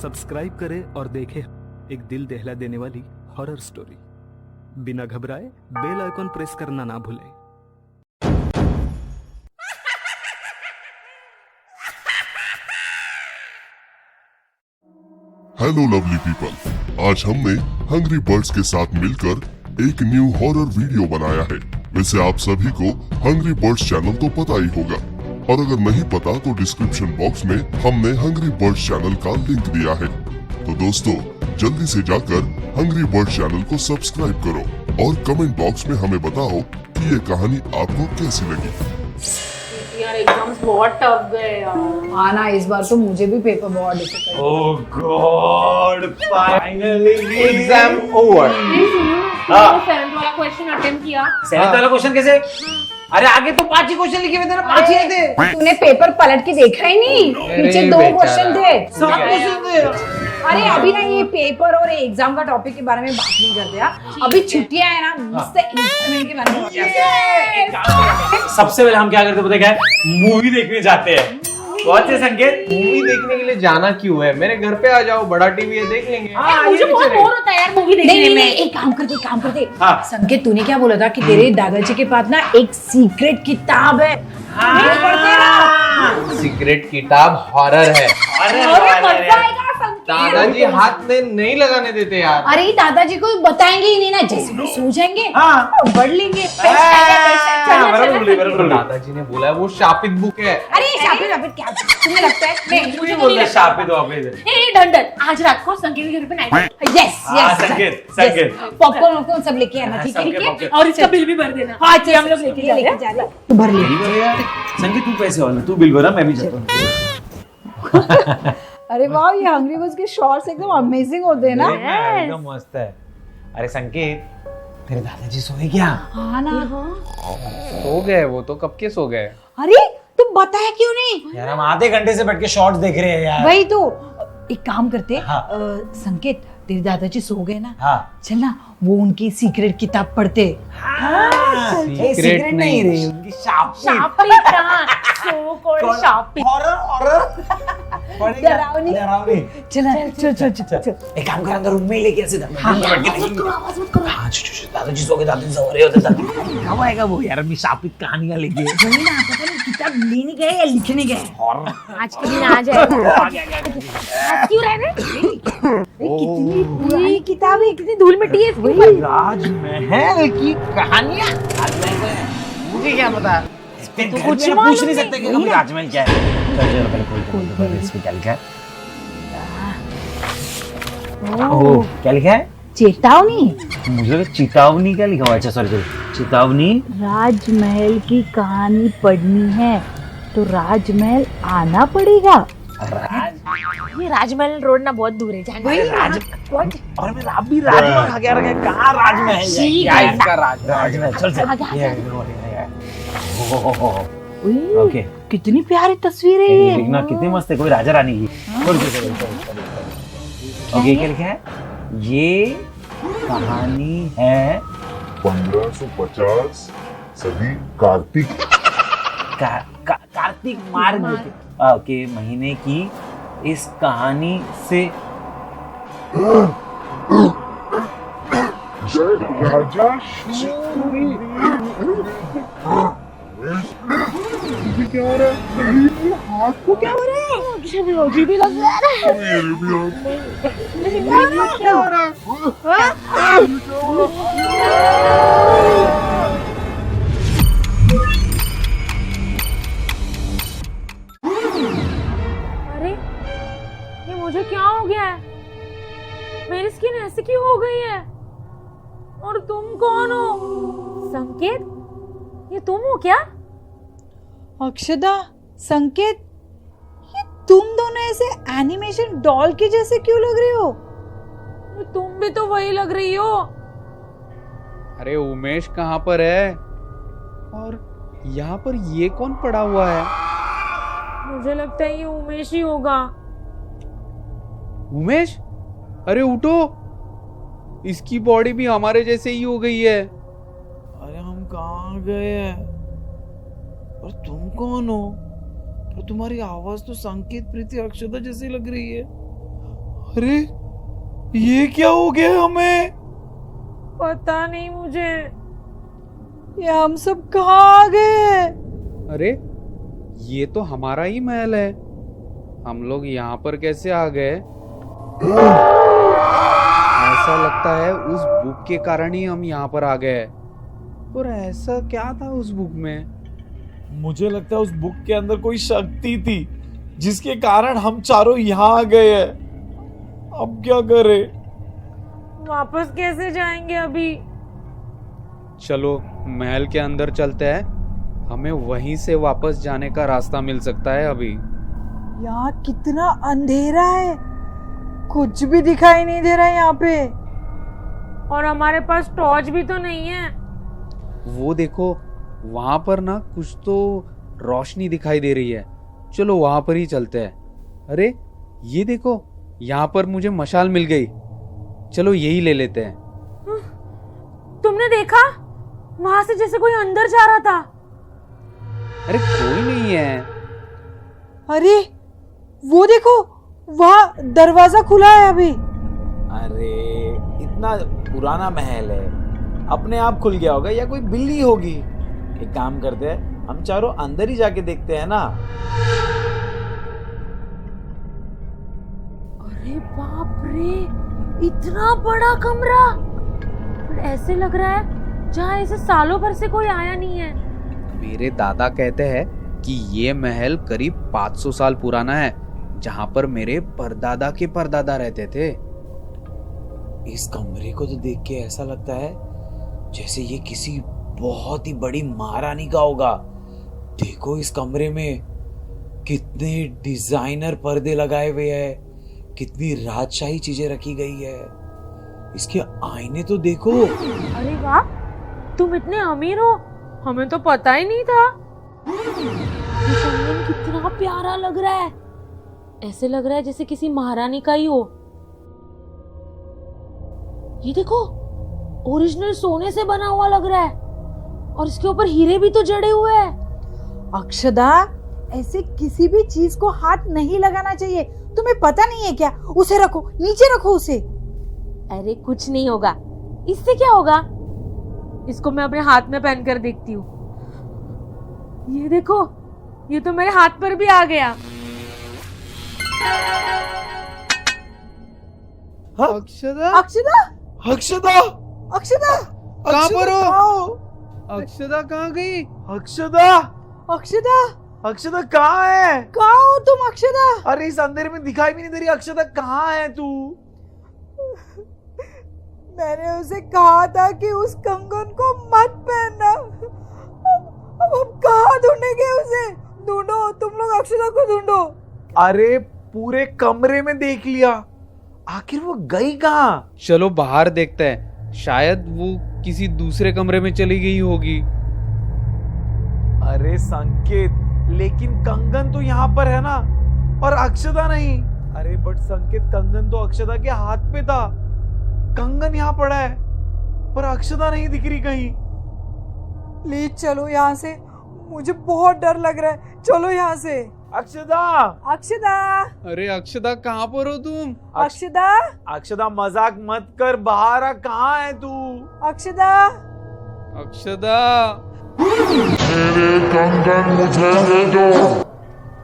Subscribe करें और देखें एक दिल दहला देने वाली हॉरर स्टोरी। बिना घबराए बेल आइकॉन प्रेस करना ना भूलें। हेलो लवली पीपल, आज हमने हंग्री बर्ड्स के साथ मिलकर एक न्यू हॉरर वीडियो बनाया है। वैसे आप सभी को हंग्री बर्ड्स चैनल तो पता ही होगा, और अगर नहीं पता तो डिस्क्रिप्शन बॉक्स में हमने हंग्री बर्ड्स चैनल का लिंक दिया है। तो दोस्तों जल्दी से जाकर हंग्री बर्ड्स चैनल को सब्सक्राइब करो और कमेंट बॉक्स में हमें बताओ कि ये कहानी आपको कैसी लगी। यार एग्जाम्स बहुत टफ गए यार। हाँ ना, इस बार तो मुझे भी पेपर बहुत difficult. Oh God! Finally exam over. नहीं सुनो ना, हाँ। मैंने 7th वाला क्वेश्चन अटेम्प्ट किया। 7th वाला क्वेश्चन कैसे? अरे आगे तो 5 ही क्वेश्चन लिखे हुए थे ना, 5 ही थे। तूने पेपर पलट के देखा ही नहीं? पीछे 2 क्वेश्चन थे। 7 क्वेश्चन थे। अरे अभी ना ये पेपर और एग्जाम का टॉपिक के बारे में बात नहीं करते यार। अभी छुट्टियां है ना, मस्त इंस्ट्रूमेंट के बारे में बात करते हैं। सबसे पहले हम क्या करते पता है? मूवी देखने जाते हैं। बहुत से संकेत। मूवी देखने के लिए जाना क्यों है? मेरे घर पे आ जाओ, बड़ा टीवी है, देख लेंगे। मुझे बहुत बोर होता है यार मूवी देखने नहीं में। नहीं, एक काम करते। हाँ। संकेत, तूने क्या बोला था कि तेरे दादाजी के पास ना एक सीक्रेट किताब है। नहीं पढ़ते ना? सीक्रेट किताब हॉरर है। अरे मजा आएगा संकेत। दादाजी हाथ में नहीं लगाने देते यार। अरे दादाजी को बताएंगे ही नहीं ना, जैसे वो सो जाएंगे हाँ। पढ़ लेंगे। बराबर। दादाजी ने बोला है वो शापित बुक है। अरे शापित क्या तुम्हें लगता है? मुझे बोल रहा शापित वापिस। ए डंडन, आज रात को संकेत के घर पे नाइट। यस हाँ, यस संकेत। पॉपकॉर्न वॉपकॉर्न सब लेके आना, ठीक है? सबके ठीक है? पॉकेट। और इसका बिल भी भर देना। हाँ ये हम लोग लेके जा रहे हैं। जा रहे हैं। तू भर ले। संकेत तू पैसे वाला, तू बिल भरा, मैं भी जाता हूँ। अरे वाह, ये हंग्री बर्ड्स के शॉर्ट्स एकदम अमेजिंग होते हैं ना। एकदम मस्त है। अरे संकेत, तेरे दादाजी सोए क्या? हाँ ना। सो गए, वो तो कब के सो गए। अरे तुम बताया क्यों नहीं? यार हम आधे घंटे से बैठ के शॉर्ट्स देख रहे हैं यार। वही तो, एक काम करते। हाँ। संकेत, तेरे दादाजी सो गए ना, हाँ। चल ना वो उनकी सीक्रेट किताब पढ़ते। सीक्रेट नहीं रही, उनकी शापित। शापित कहाँ? सो कॉल्ड शापित। डरावनी। चल। एक काम कर, अंदर रूम में ही लेके ऐसे दादाजी सो गए, दादाजी सो रहे होते थे। कब आएगा वो यार अपनी शापित कहानियां लेके? वही ना, पता नहीं किताब लेने गए या लिखने गए। आज के दिन आ जाएगा। आज क्यों रह रहे? कितनी पुरानी किताब है, कितनी धूल मिट्टी है इसके ऊपर। राजमहल की कहानियां। मुझे क्या पता? तो कुछ पूछ नहीं सकते कि हम राजमहल क्या है। चल पहले खोल इसमें क्या लिखा है? ओह, क्या लिखा है? चेतावनी। मुझे लगा चेतावनी क्या लिखा हुआ है। अच्छा सॉरी, चेतावनी। राजमहल की कहानी पढ़नी है तो राजमहल आना पड़ेगा। ये राजमहल रोड ना बहुत दूर है, जाने और मैं अभी राजमहल खा गया, कहाँ राजमहल है? ठीक क्या है। इसका राजमहल? चल ओके। कितनी प्यारी तस्वीर है ये। देखना कितनी मस्त है, कोई राजा रानी की। ओके, क्या लिखा है? ये कहानी है 1550 सदी कार्तिक कार्तिक मार्ग के महीने की। इस कहानी से राजा क्या हो रहा है? हाथ को क्या हो रहा है? मुझे भी लग रहा है। क्या हो रहा है? अरे ये मुझे क्या हो गया है? मेरी स्किन ऐसे क्यों हो गई है? और तुम कौन हो? संकेत, ये तुम हो क्या? अक्षदा, संकेत, ये तुम दोनों ऐसे एनिमेशन डॉल के जैसे क्यों लग रहे हो? तुम भी तो वही लग रही हो। अरे उमेश कहाँ पर है? और यहाँ पर ये कौन पड़ा हुआ है? मुझे लगता है ये उमेश ही होगा। उमेश, अरे उठो, इसकी बॉडी भी हमारे जैसे ही हो गई है। अरे हम कहाँ गए हैं? और तुम कौन हो? और तुम्हारी आवाज तो संकेत, प्रीति, अक्षता जैसी लग रही है। अरे ये क्या हो गया हमें? पता नहीं मुझे, ये हम सब कहाँ आ गए? अरे ये तो हमारा ही महल है, हम लोग यहाँ पर कैसे आ गए? ऐसा लगता है उस बुक के कारण ही हम यहाँ पर आ गए। पर ऐसा क्या था उस बुक में? मुझे लगता है उस बुक के अंदर कोई शक्ति थी जिसके कारण हम चारों यहाँ आ गए हैं। अब क्या करें? वापस कैसे जाएंगे अभी? चलो महल के अंदर चलते हैं, हमें वहीं से वापस जाने का रास्ता मिल सकता है अभी। यहाँ कितना अंधेरा है, कुछ भी दिखाई नहीं दे रहा है यहाँ पे। और हमारे पास टॉर्च भी तो नहीं है। वो देखो वहां पर ना कुछ तो रोशनी दिखाई दे रही है, चलो वहां पर ही चलते हैं। अरे ये देखो यहाँ पर मुझे मशाल मिल गई, चलो यही ले लेते हैं। तुमने देखा? वहां से जैसे कोई अंदर जा रहा था। अरे कोई नहीं है। अरे वो देखो, वहाँ दरवाजा खुला है अभी। अरे इतना पुराना महल है, अपने आप खुल गया होगा या कोई बिल्ली होगी। एक काम करते हैं, हम चारों अंदर ही जाके देखते हैं ना। अरे बाप रे, इतना बड़ा कमरा! पर ऐसे लग रहा है जहाँ इसे सालों भर से कोई आया नहीं है। मेरे दादा कहते हैं कि ये महल करीब 500 साल पुराना है, जहाँ पर मेरे परदादा के परदादा रहते थे। इस कमरे को तो देख के ऐसा लगता है जैसे ये किसी बहुत ही बड़ी महारानी का होगा। देखो इस कमरे में कितने डिजाइनर पर्दे लगाए हुए हैं, कितनी राजशाही चीजें रखी गई है। इसके आईने तो देखो। अरे वाह, तुम इतने अमीर हो, हमें तो पता ही नहीं था। ये कंगन कितना प्यारा लग रहा है, ऐसे लग रहा है जैसे किसी महारानी का ही हो। ये देखो, ओरिजिनल सोने से बना हुआ लग रहा है और इसके ऊपर हीरे भी तो जड़े हुए हैं। अक्षदा, ऐसे किसी भी चीज को हाथ नहीं लगाना चाहिए। तुम्हें पता नहीं है क्या? उसे रखो, नीचे रखो उसे। अरे कुछ नहीं होगा, इससे क्या होगा? इसको मैं अपने हाथ में पहन कर देखती हूँ। ये देखो, ये तो मेरे हाथ पर भी आ गया। अक्षदा, अक्षदा, अक्षदा, अक्षदा, कहाँ पर हो? हो? अक्षदा कहाँ गई? अक्षदा, अक्षदा, अक्षदा कहाँ है? कहाँ हो तुम अक्षदा? अरे इस अंधेरे में दिखाई भी नहीं दे रही। अक्षदा कहाँ है तू? मैंने उसे कहा था कि उस कंगन को मत पहनना। अब कहाँ ढूंढेंगे उसे? ढूंढो, तुम लोग अक्षदा को ढूंढो। अरे पूरे कमरे में देख लिया, आखिर वो गई कहाँ? चलो बाहर देखते हैं, शायद वो किसी दूसरे कमरे में चली गई होगी। अरे संकेत, लेकिन कंगन तो यहाँ पर है ना, और अक्षदा नहीं। अरे बट संकेत, कंगन तो अक्षदा के हाथ पे था, कंगन यहाँ पड़ा है पर अक्षदा नहीं दिख रही कहीं। प्लीज चलो यहाँ से, मुझे बहुत डर लग रहा है। चलो यहाँ से। अक्षदा, अक्षदा, अरे अक्षदा कहाँ पर हो तुम? अक्षदा, अक्षदा मजाक मत कर, बाहर आ, कहाँ है तू? अक्षदा, अक्षदा,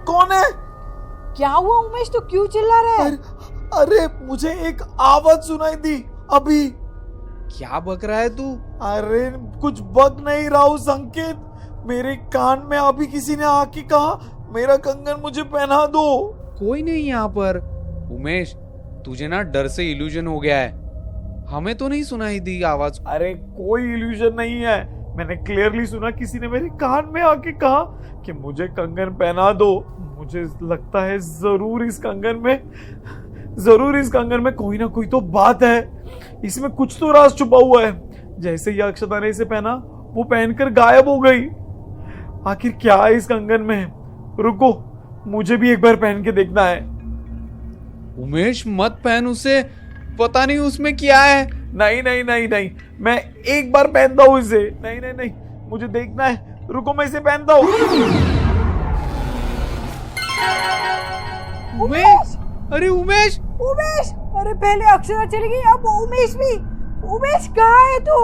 कौन है? क्या हुआ उमेश? तो क्यों चिल्ला रहा है? अरे मुझे एक आवाज सुनाई दी अभी। क्या बक रहा है तू? अरे कुछ बक नहीं रहा हूँ संकेत, मेरे कान में अभी किसी ने आके कहा मेरा कंगन मुझे पहना दो। कोई नहीं यहाँ पर। उमेश, तुझे ना डर से इल्यूजन हो गया है, हमें तो नहीं सुनाई दी आवाज। अरे कोई इल्यूजन नहीं है, मैंने क्लियरली सुना किसी ने मेरे कान में आके कहा कि मुझे कंगन पहना दो। मुझे लगता है जरूर इस कंगन में कोई ना कोई तो बात है, इसमें कुछ तो राज छुपा हुआ है। जैसे ही अक्षता ने इसे पहना, वो पहनकर गायब हो गई। आखिर क्या है इस कंगन में? रुको, मुझे भी एक बार पहन के देखना है। उमेश मत पहन उसे, पता नहीं उसमें क्या है। नहीं नहीं नहीं नहीं, मैं एक बार पहनता हूँ इसे। नहीं नहीं नहीं, मुझे देखना है, रुको मैं इसे पहनता हूँ। उमेश, अरे उमेश, उमेश, अरे पहले अक्षरा चली गई, अब उमेश भी। उमेश कहाँ है तू?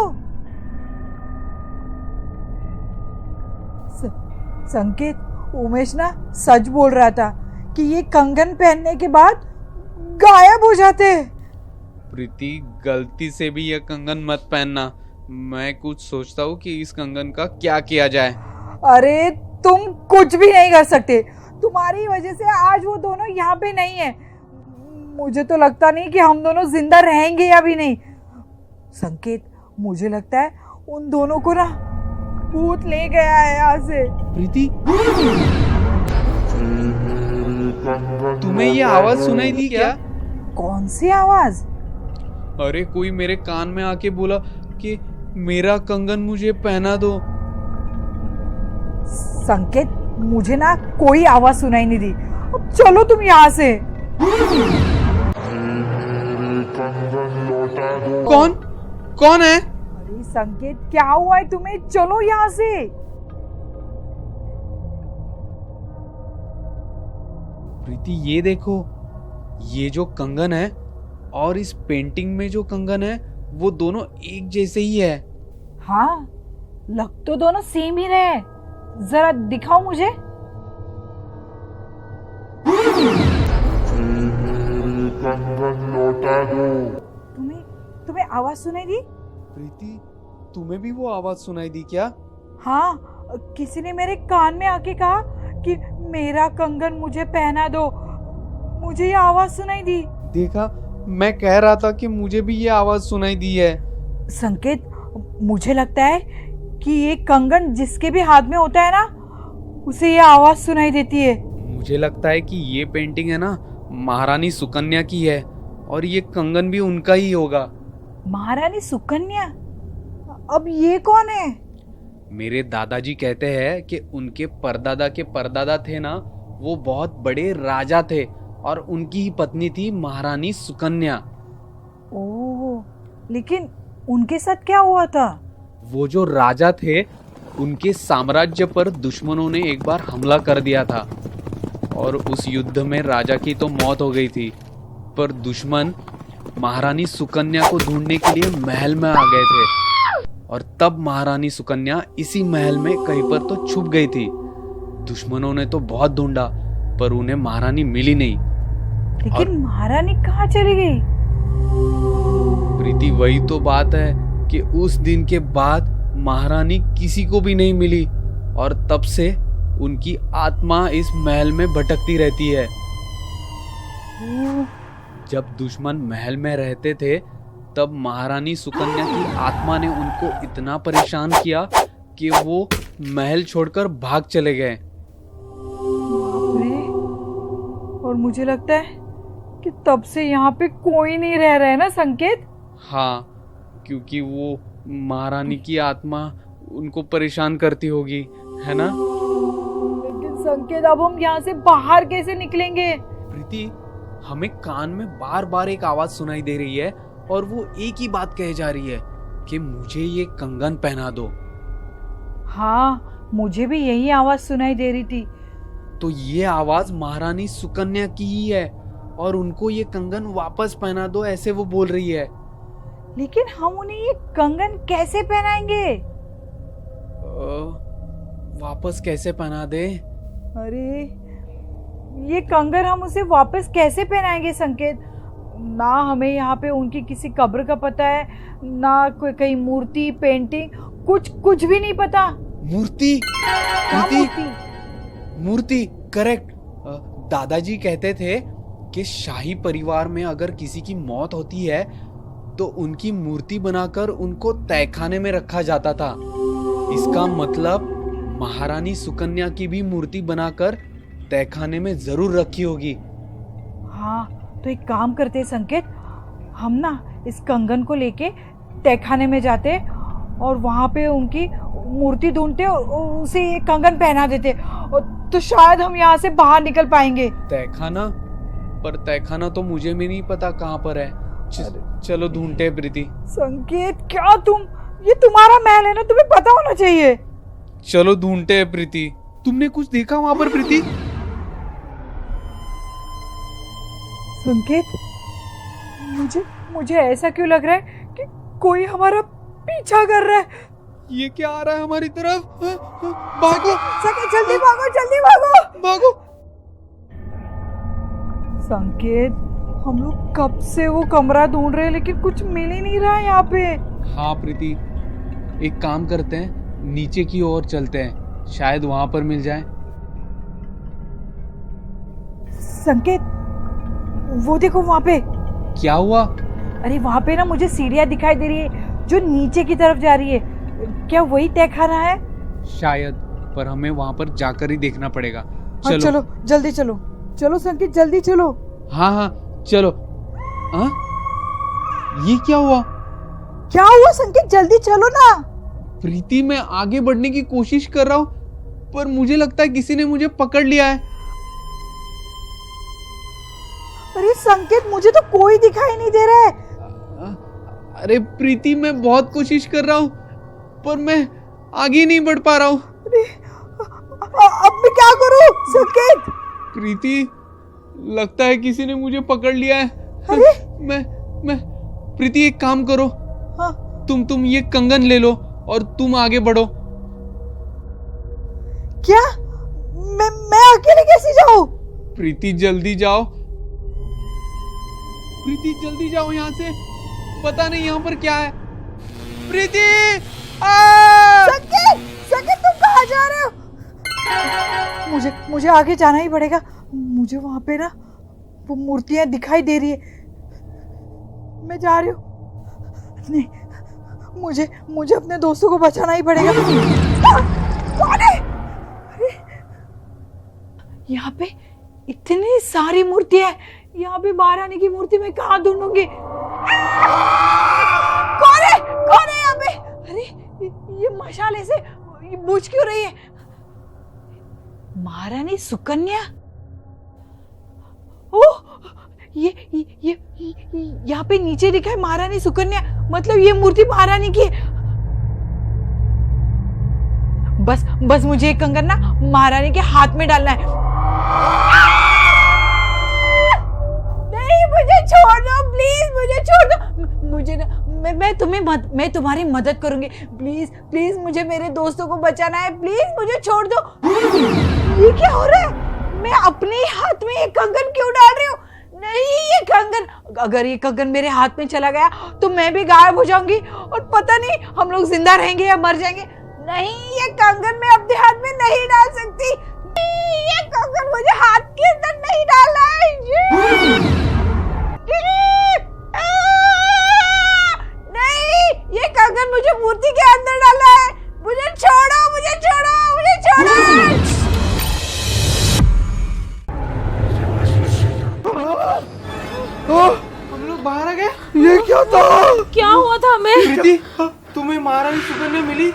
संकेत, उमेश ना सच बोल रहा था कि ये कंगन पहनने के बाद गायब हो जाते। प्रीति, गलती से भी यह कंगन मत पहनना। मैं कुछ सोचता हूँ कि इस कंगन का क्या किया जाए। अरे तुम कुछ भी नहीं कर सकते। तुम्हारी वजह से आज वो दोनों यहाँ पे नहीं है। मुझे तो लगता नहीं कि हम दोनों जिंदा रहेंगे या भी नहीं। संकेत, मुझे लगता है उन दोनों को ना भूत ले गया है यहाँ से। प्रीति, तुम्हें ये आवाज सुनाई दी क्या? कौन सी आवाज? अरे कोई मेरे कान में आके बोला कि मेरा कंगन मुझे पहना दो। संकेत, मुझे ना कोई आवाज सुनाई नहीं दी। अब चलो तुम यहाँ से। कौन है? अरे संकेत, क्या हुआ है तुम्हें? चलो यहाँ से। प्रीति, ये देखो, ये जो कंगन है और इस पेंटिंग में जो कंगन है वो दोनों एक जैसे ही है। हाँ, लग तो दोनों सेम ही रहे। जरा दिखाओ मुझे। तुम्हें आवाज सुनाई दी? प्रीति, तुम्हें भी वो आवाज सुनाई दी क्या? हाँ, किसी ने मेरे कान में आके कहा कि मेरा कंगन मुझे पहना दो। मुझे ये आवाज सुनाई दी। देखा, मैं कह रहा था कि मुझे भी ये आवाज सुनाई दी है। संकेत, मुझे लगता है कि ये कंगन जिसके भी हाथ में होता है ना, उसे ये आवाज सुनाई देती है। मुझे लगता है कि ये पेंटिंग है ना, महारानी सुकन्या की है और ये कंगन भी उनका ही होगा। महारानी सुकन्या? अब ये कौन है? मेरे दादाजी कहते हैं कि उनके परदादा के परदादा थे ना, वो बहुत बड़े राजा थे और उनकी ही पत्नी थी महारानी सुकन्या। ओह, लेकिन उनके साथ क्या हुआ था? वो जो राजा थे, उनके साम्राज्य पर दुश्मनों ने एक बार हमला कर दिया था और उस युद्ध में राजा की तो मौत हो गई थी, पर दुश्मन महारानी सुकन्या को ढूंढने के लिए महल में आ गए थे और तब महारानी सुकन्या इसी महल में कहीं पर तो छुप गई थी। दुश्मनों ने तो बहुत ढूंढा पर उन्हें महारानी मिली नहीं। लेकिन महारानी कहाँ चली गई? प्रीति, वही तो बात है कि उस दिन के बाद महारानी किसी को भी नहीं मिली और तब से उनकी आत्मा इस महल में भटकती रहती है। जब दुश्मन महल में रहते थे तब महारानी सुकन्या की आत्मा ने उनको इतना परेशान किया कि वो महल छोड़कर भाग चले गए। और मुझे लगता है कि तब से यहाँ पे कोई नहीं रह रहा है ना संकेत? हाँ, क्योंकि वो महारानी की आत्मा उनको परेशान करती होगी, है ना? लेकिन संकेत, अब हम यहाँ से बाहर कैसे निकलेंगे? प्रीति, हमें कान में बार बार एक आवाज सुनाई दे रही है और वो एक ही बात कहे जा रही है कि मुझे ये कंगन पहना दो। हाँ, मुझे भी यही आवाज सुनाई दे रही थी। तो ये आवाज महारानी सुकन्या की ही है और उनको ये कंगन वापस पहना दो, ऐसे वो बोल रही है। लेकिन हम उन्हें ये कंगन कैसे पहनाएंगे? वापस कैसे पहना दे? अरे, ये कंगन हम उसे वापस कैसे पहनाएंगे संकेत? ना हमें यहाँ पे उनकी किसी कब्र का पता है, ना कोई कहीं मूर्ति, पेंटिंग, कुछ भी नहीं पता। मूर्ति? मूर्ति? मूर्ति, करेक्ट। दादाजी कहते थे कि शाही परिवार में अगर किसी की मौत होती है तो उनकी मूर्ति बनाकर उनको तहखाने में रखा जाता था। इसका मतलब महारानी सुकन्या की भी मूर्ति बनाकर तहखाने में जरूर रखी होगी। हाँ, तो एक काम करते हैं संकेत, हम ना इस कंगन को लेके तहखाने में जाते और वहां पे उनकी मूर्ति ढूंढते और उसे ये कंगन पहना देते, तो शायद हम यहाँ से बाहर निकल पाएंगे। तहखाना? पर तहखाना तो मुझे भी नहीं पता कहाँ पर है। चलो ढूंढते हैं प्रीति। संकेत, क्या ये तुम्हारा महल है ना, तुम्हें पता होना चाहिए। चलो ढूंढते हैं प्रीति। तुमने कुछ देखा वहां पर प्रीति? संकेत, मुझे ऐसा क्यों लग रहा है कि कोई हमारा पीछा कर रहा है। ये क्या आ रहा है हमारी तरफ? भागो संकेत जल्दी भागो, जल्दी भागो। भागो। संकेत, हम लोग कब से वो कमरा ढूंढ रहे हैं लेकिन कुछ मिल ही नहीं रहा है यहाँ पे। हाँ प्रीति, एक काम करते हैं, नीचे की ओर चलते हैं, शायद वहां पर मिल जाए। संकेत, वो देखो वहाँ पे। क्या हुआ? अरे वहाँ पे ना मुझे सीढ़ियाँ दिखाई दे रही है जो नीचे की तरफ जा रही है। क्या वही तहखाना है? शायद, पर हमें वहां पर जाकर ही देखना पड़ेगा। हाँ, चलो जल्दी चलो। चलो संकेत जल्दी चलो। हाँ चलो। हाँ, ये क्या हुआ? क्या हुआ संकेत, जल्दी चलो ना। प्रीति, मैं आगे बढ़ने की कोशिश कर रहा हूँ पर मुझे लगता है किसी ने मुझे पकड़ लिया है। अरे संकेत, मुझे तो कोई दिखाई नहीं दे रहा है। अरे प्रीति, मैं बहुत कोशिश कर रहा हूँ पर मैं आगे नहीं बढ़ पा रहा हूँ। अब मैं क्या करूँ संकेत? प्रीति, लगता है किसी ने मुझे पकड़ लिया है। अरे मैं प्रीति, एक काम करो। हाँ? तुम ये कंगन ले लो और तुम आगे बढ़ो। क्या? मैं अकेले कैसे जाऊँ? प्रीति जल्दी जाओ, प्रीति जल्दी जाओ यहाँ से, पता नहीं यहाँ पर क्या है। प्रीति! संकेत तुम कहाँ जा रहे हो? मुझे आगे जाना ही पड़ेगा। मुझे वहां पे ना वो मूर्तियां दिखाई दे रही है। मैं जा रही हूँ। नहीं, मुझे अपने दोस्तों को बचाना ही पड़ेगा। कौन है? अरे, यहाँ पे इतनी सारी मूर्तियां हैं। यहाँ पे महारानी की मूर्ति मैं कहाँ ढूंढूंगी? कौन है यहाँ पे? अरे ये मशाल ऐसे बुझ क्यों रही है? महारानी सुकन्या? ओह, ये यहाँ पे नीचे लिखा है महारानी सुकन्या, मतलब ये मूर्ति महारानी की है। बस मुझे एक कंगन ना महारानी के हाथ में डालना है। नहीं, मुझे छोड़ दो प्लीज, मुझे छोड़ दो। मुझे ना मैं तुम्हारी मदद करूंगी। प्लीज मुझे मेरे दोस्तों को बचाना है। प्लीज मुझे छोड़ दो। ये क्या हो रहा है? मैं अपने हाथ में ये कंगन क्यों डाल रही हूँ? नहीं, ये कंगन, अगर ये कंगन मेरे हाथ में चला गया तो मैं भी गायब हो जाऊंगी और पता नहीं हम लोग जिंदा रहेंगे या मर जाएंगे। नहीं, ये कंगन मैं अपने हाथ में नहीं डाल सकती। ये कंगन मुझे हाथ के अंदर नहीं डालना है। नहीं, ये कंगन मुझे मूर्ति के अंदर डालना है। मुझे छोड़ो। हम लोग बाहर आ गए। ये क्या था? क्या हुआ था हमें? प्रीति, तुम्हें महारानी सुकन्या मिली?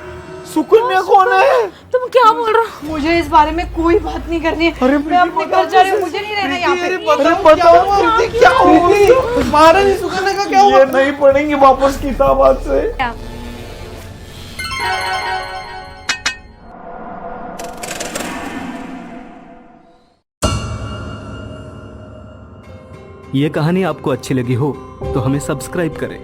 सुकन्या कौन है? तुम क्या बोल रहे हो? मुझे इस बारे में कोई बात नहीं करनी है। मैं अपने घर जा रही हूँ, मुझे नहीं रहना यहाँ पे। बताओ क्या हुआ? महारानी सुकन्या का क्या हुआ? ये नहीं पढ़ेंगे वापस किताब आज से। ये कहानी आपको अच्छी लगी हो तो हमें सब्सक्राइब करें,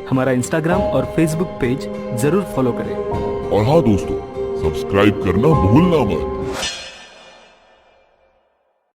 हमारा इंस्टाग्राम और फेसबुक पेज जरूर फॉलो करें। और हाँ दोस्तों, सब्सक्राइब करना भूलना मत।